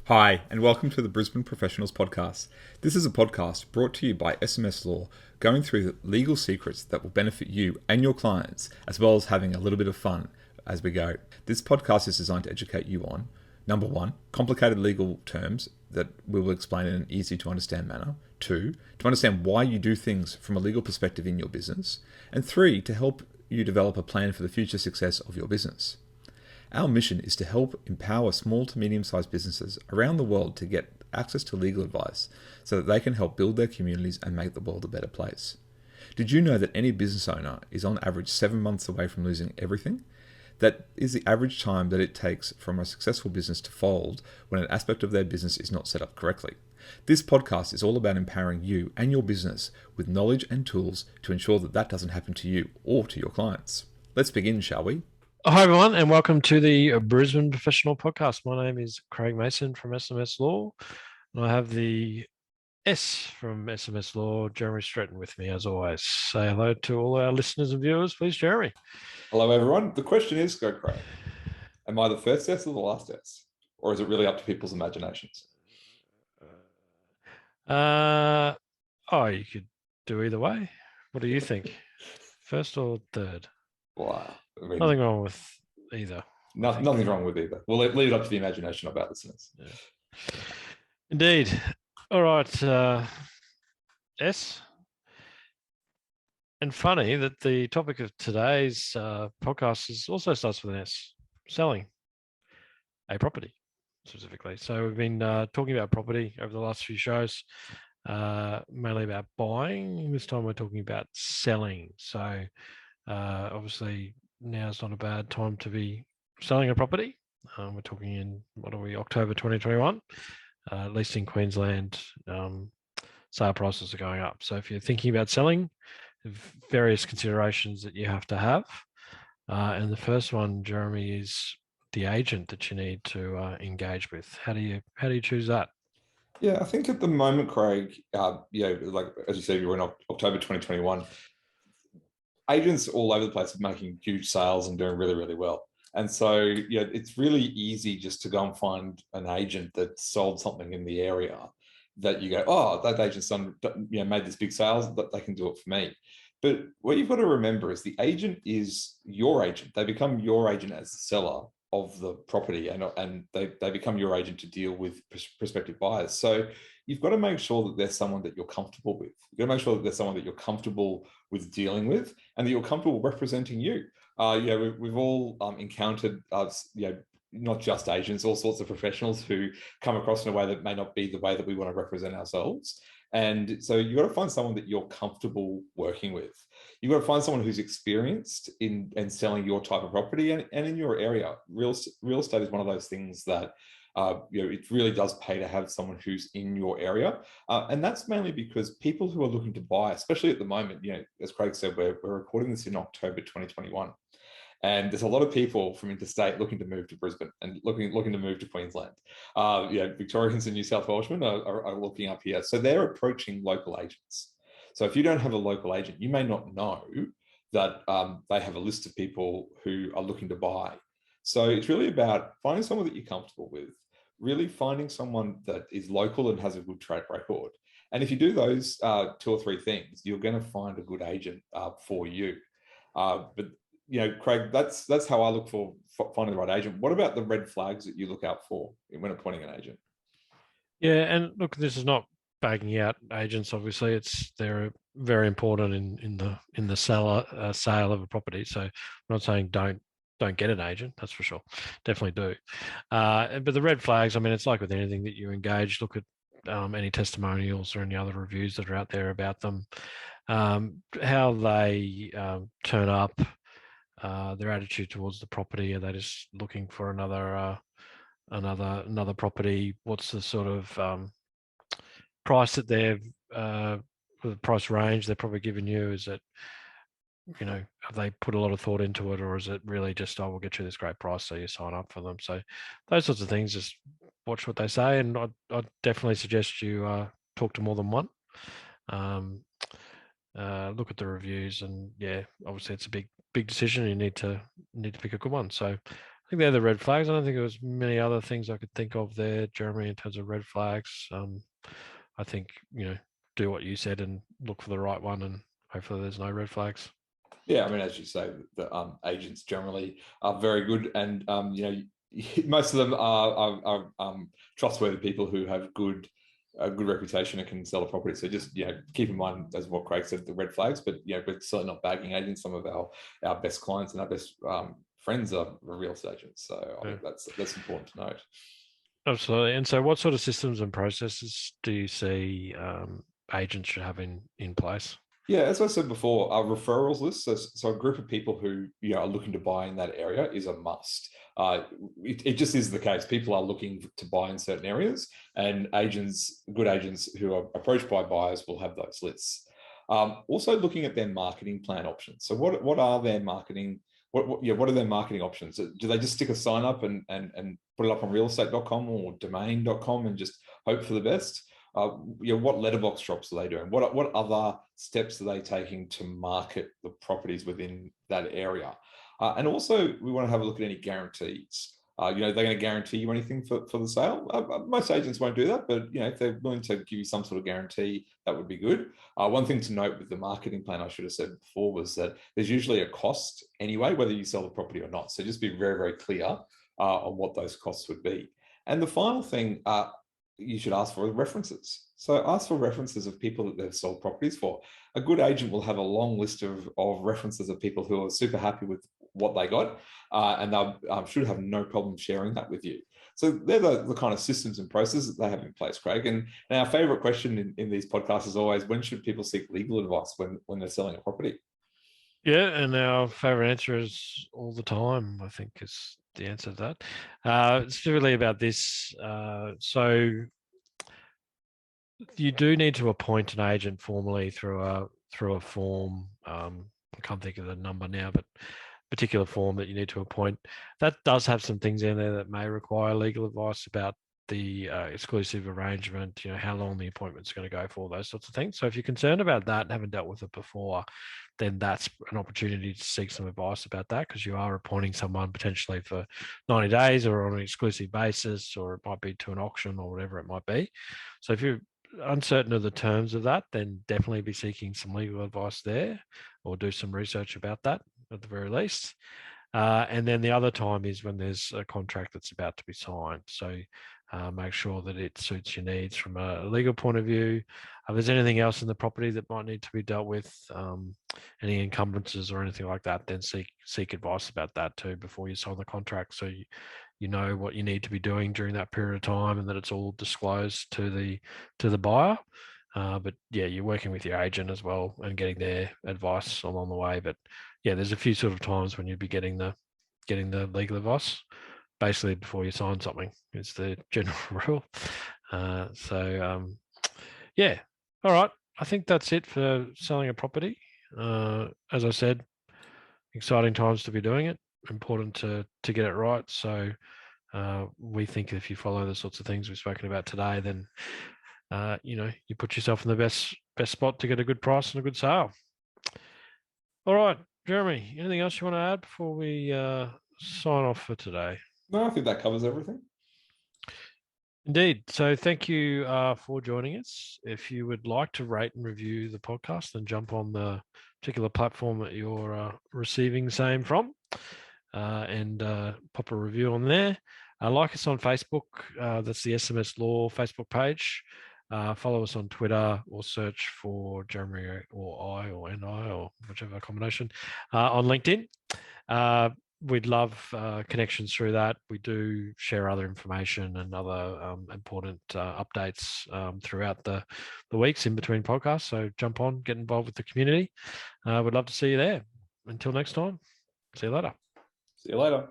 Hi, and welcome to the Brisbane Professionals Podcast. This is a podcast brought to you by SMS Law, going through the legal secrets that will benefit you and your clients, as well as having a little bit of fun as we go. This podcast is designed to educate you on, number one, complicated legal terms that we will explain in an easy to understand manner. Two, to understand why you do things from a legal perspective in your business. And three, to help you develop a plan for the future success of your business. Our mission is to help empower small to medium-sized businesses around the world to get access to legal advice so that they can help build their communities and make the world a better place. Did you know that any business owner is on average 7 months away from losing everything? That is the average time that it takes from a successful business to fold when an aspect of their business is not set up correctly. This podcast is all about empowering you and your business with knowledge and tools to ensure that that doesn't happen to you or to your clients. Let's begin, shall we? Hi, everyone, and welcome to the Brisbane Professional Podcast. My name is Craig Mason from SMS Law, and I have the S from SMS Law, Jeremy Stretton, with me as always. Say hello to all our listeners and viewers, please, Jeremy. Hello, everyone. The question is, go Craig. Am I the first S or the last S? Or is it really up to people's imaginations? You could do either way. What do you think? First or third? Wow. I mean, Nothing wrong with either. nothing's wrong with either. We'll leave it up to the imagination of our listeners. Yeah. Indeed. All right. S. And funny that the topic of today's podcast also starts with an S, selling a property specifically. So we've been talking about property over the last few shows, mainly about buying. This time we're talking about selling. So obviously now's not a bad time to be selling a property. We're talking in, October 2021, at least in Queensland, sale prices are going up. So if you're thinking about selling, various considerations that you have to have. And the first one, Jeremy, is the agent that you need to engage with. How do you choose that? Yeah, I think at the moment, Craig, like as you said, you're in October 2021. Agents all over the place are making huge sales and doing really, really well. And so, it's really easy just to go and find an agent that sold something in the area that you go, oh, that agent's done, made this big sales, that they can do it for me. But what you've got to remember is the agent is your agent. They become your agent as the seller of the property, and they become your agent to deal with prospective buyers. So you've got to make sure that there's someone that you're comfortable with. You've got to make sure that there's someone that you're comfortable with dealing with and that you're comfortable representing you. We've all encountered, not just agents, all sorts of professionals who come across in a way that may not be the way that we want to represent ourselves. And so you've got to find someone that you're comfortable working with. You've got to find someone who's experienced in selling your type of property and in your area. Real estate is one of those things that it really does pay to have someone who's in your area. And that's mainly because people who are looking to buy, especially at the moment, as Craig said, we're recording this in October 2021. And there's a lot of people from interstate looking to move to Brisbane and looking to move to Queensland. Victorians and New South Welshmen are looking up here. So they're approaching local agents. So if you don't have a local agent, you may not know that they have a list of people who are looking to buy. So it's really about finding someone that you're comfortable with, really finding someone that is local and has a good track record. And if you do those two or three things, you're going to find a good agent for you. But Craig, that's how I look for finding the right agent. What about the red flags that you look out for when appointing an agent? Yeah, and look, this is not bagging out agents. Obviously, they're very important in the sale of a property. So I'm not saying don't get an agent. That's for sure. Definitely do. But the red flags, I mean, it's like with anything that you engage. Look at any testimonials or any other reviews that are out there about them. How they turn up. Their attitude towards the property. Are they just looking for another property? What's the sort of price that they've the price range they're probably giving you? Is it, have they put a lot of thought into it, or is it really just, we'll get you this great price, so you sign up for them? So those sorts of things, just watch what they say, and I'd definitely suggest you talk to more than one. Look at the reviews, and obviously it's a big decision. You need to pick a good one. So I think think they're the red flags. I don't think there was many other things I could think of there, Jeremy, in terms of red flags. I think, do what you said and look for the right one, and hopefully there's no red flags. Yeah, I mean, as you say, the agents generally are very good, and most of them are trustworthy people who have a good reputation and can sell a property. So just keep in mind, as what Craig said, the red flags. But we're certainly not bagging agents. Some of our best clients and our best friends are real estate agents. So I think that's important to note. Absolutely. And so, what sort of systems and processes do you see agents should have in place? Yeah, as I said before, our referrals list, so a group of people who are looking to buy in that area is a must. It just is the case. People are looking to buy in certain areas, and good agents who are approached by buyers will have those lists. Also, looking at their marketing plan options. So, what are their marketing? What are their marketing options? Do they just stick a sign up and put it up on realestate.com or domain.com and just hope for the best? What letterbox drops are they doing? What other steps are they taking to market the properties within that area? And also, we want to have a look at any guarantees. They're going to guarantee you anything for the sale. Most agents won't do that, but if they're willing to give you some sort of guarantee, that would be good. One thing to note with the marketing plan, I should have said before, was that there's usually a cost anyway, whether you sell the property or not. So just be very, very clear on what those costs would be. And the final thing you should ask for references. So ask for references of people that they've sold properties for. A good agent will have a long list of references of people who are super happy with what they got, and they should have no problem sharing that with you. So they're the kind of systems and processes that they have in place, Craig. And our favorite question in these podcasts is always, when should people seek legal advice when they're selling a property? Yeah, and our favorite answer is all the time, I think, is the answer to that. It's really about this. So you do need to appoint an agent formally through a form. I can't think of the number now, but particular form that you need to appoint. That does have some things in there that may require legal advice about the exclusive arrangement, how long the appointment's going to go for, those sorts of things. So if you're concerned about that and haven't dealt with it before, then that's an opportunity to seek some advice about that, because you are appointing someone potentially for 90 days or on an exclusive basis, or it might be to an auction or whatever it might be. So if you're uncertain of the terms of that, then definitely be seeking some legal advice there, or do some research about that at the very least. And then the other time is when there's a contract that's about to be signed. So make sure that it suits your needs from a legal point of view. If there's anything else in the property that might need to be dealt with, any encumbrances or anything like that, then seek advice about that too before you sign the contract, so you know what you need to be doing during that period of time, and that it's all disclosed to the buyer. But yeah, you're working with your agent as well and getting their advice along the way. But yeah, there's a few sort of times when you'd be getting the legal advice basically before you sign something. It's the general rule. Yeah, all right. I think that's it for selling a property. As I said, exciting times to be doing it. Important to get it right. So we think if you follow the sorts of things we've spoken about today, then you put yourself in the best spot to get a good price and a good sale. All right, Jeremy, anything else you want to add before we sign off for today? No, I think that covers everything. Indeed. So thank you for joining us. If you would like to rate and review the podcast, then jump on the particular platform that you're receiving same from and pop a review on there. Like us on Facebook. That's the SMS Law Facebook page. Follow us on Twitter, or search for Jeremy or I or NI or whichever combination on LinkedIn. We'd love connections through that. We do share other information and other important updates throughout the weeks in between podcasts. So jump on, get involved with the community. We'd love to see you there. Until next time, see you later. See you later.